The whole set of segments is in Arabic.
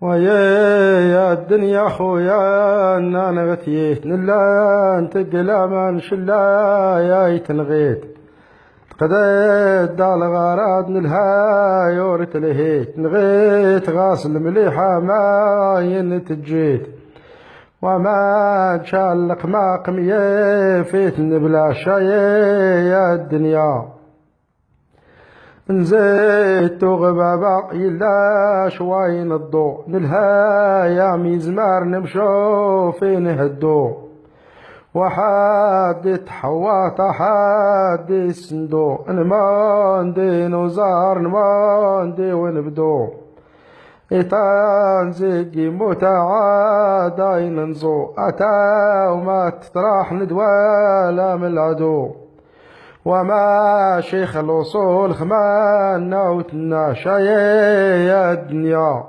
ويا الدنيا خويا انا غثيت نلا نتقلا ما نشلا يا تنغيت تقديت دال غراد نلها يورت لهيت نغيت غاسل مليحة ما ينتجيت وما تشالق ما قمية فيتن بلا شاي يا الدنيا نزيت غبابا إلا شوين الضوء نلها يا ميزمار نمشو فين هدو وحادت حواط حادي الصندوق نماندي نوزار نماندي ونبدو إيطان زيقي موتا عاداي ننزو أتا وما تطرح ندوالا من العدو وما شيخ الوصول خمانا وتناشا يا الدنيا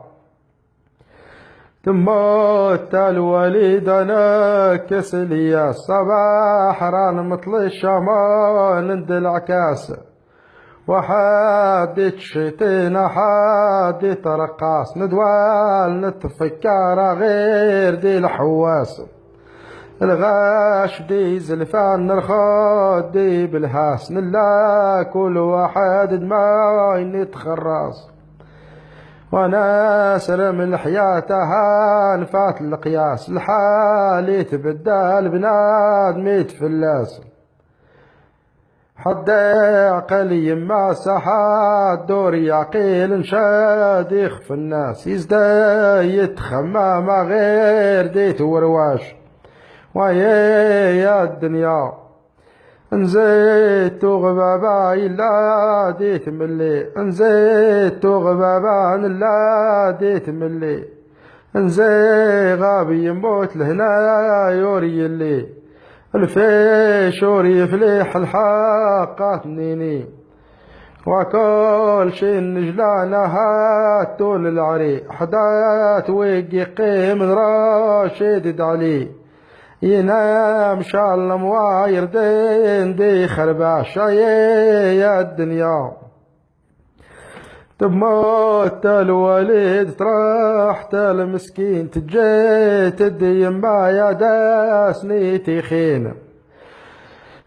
تموت الوليد انا كسليا الصباح ران مطل الشمال ندلع كاس وحادت شتينا حادت رقاص ندوال نتفكر غير دي الحواس الغاش دي زلفان نرخد دي بالهاس نلا كل واحد دماغ يتخرص وانا سلم الحياة نفات القياس الحال يتبدل بنادم يتفلاس حد عقل يما سحاد دور يعقيل نشاد يخف الناس يزدا يتخمم غير ديت ورواش ويا الدنيا نزيت غبابا إلا ديت ملي نزيت غبابا إلا ديت ملي نزي غابي يموت لهنا يوري اللي الفيش وري يفلح الحاقات نيني وكل شي نجلانها طول العري حدات ويقي قيم راشد علي ينام شال مواير دين دي خرباش يا الدنيا تموت الوليد طرحت المسكين تجيت الديما يا داسني تخين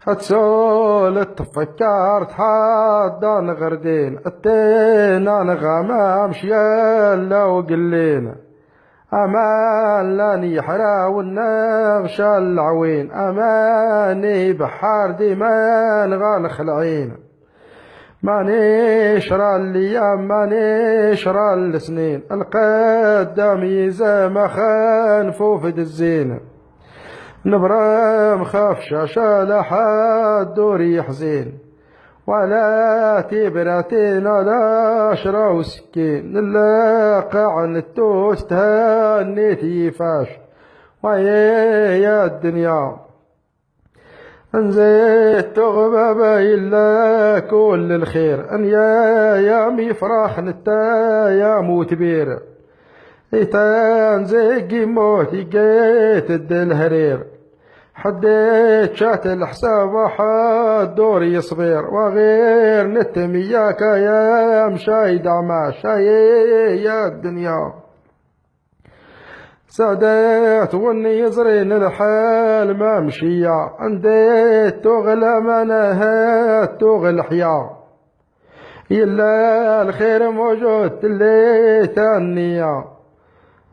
هتسول تفكرت حاضن غردين التين انا غمام شيالا وقلين امان لاني حرا والنغش العوين اماني بحار ديمان غالخلعين ماني شرى الايام ماني شرى السنين القدام يزام خان فوفد الزين نبرم خاف شاشة لحد دوري حزين ولا تبرتين ولا شرا وسكين نلاقع التوس تهنيت يفاش ويا الدنيا نزيت غبابا إلا كل الخير أن يا مفراخ نتا يا موتبير إيتان زيقي موتي جيت الدلهرير حديت شات الحساب وحد دوري صغير وغير نتمياك يا مشايد عماش يا الدنيا سادات وني يزرين الحال ما مشيا انديت تغلى منهات تغل حيا إلا الخير موجود اللي تانيا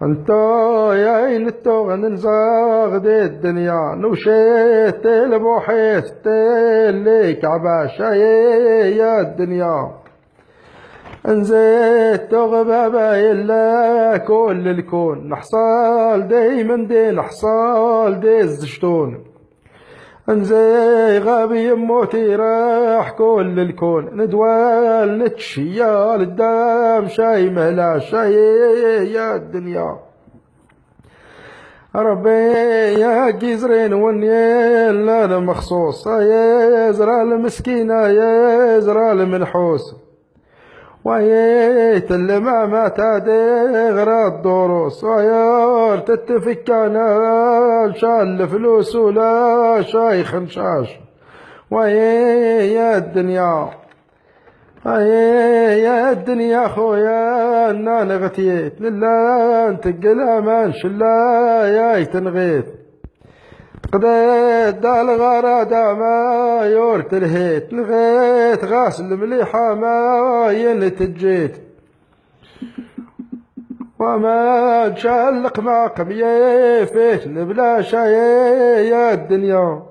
انتو يا عين التوغن نزاغ دي الدنيا نوشيت البوحيت اللي كعباش يا الدنيا نزيت غبابا إلا كل الكون نحصال دايما دي نحصال دي الزشتون نزي غابي يموتي راح كل الكون ندوال نتشيا للدام شاي مهلا شاي يا الدنيا ربي يا جزرين ونيل انا مخصوص يا زرا المسكينة يا زرا المنحوس ويت اللي ما مات غير الدروس ويا تتفك انا شال الفلوس ولا شاي خنشاش ويا الدنيا يا الدنيا خويا انا نغتيت لله نتقلا ما نشلا يا تنغيت قضيت دا الغرادة ما يورت الهيت لغيت غاسل مليحة ما ينتجيت وما تشلق ما قمية فيت بلا شاي يا الدنيا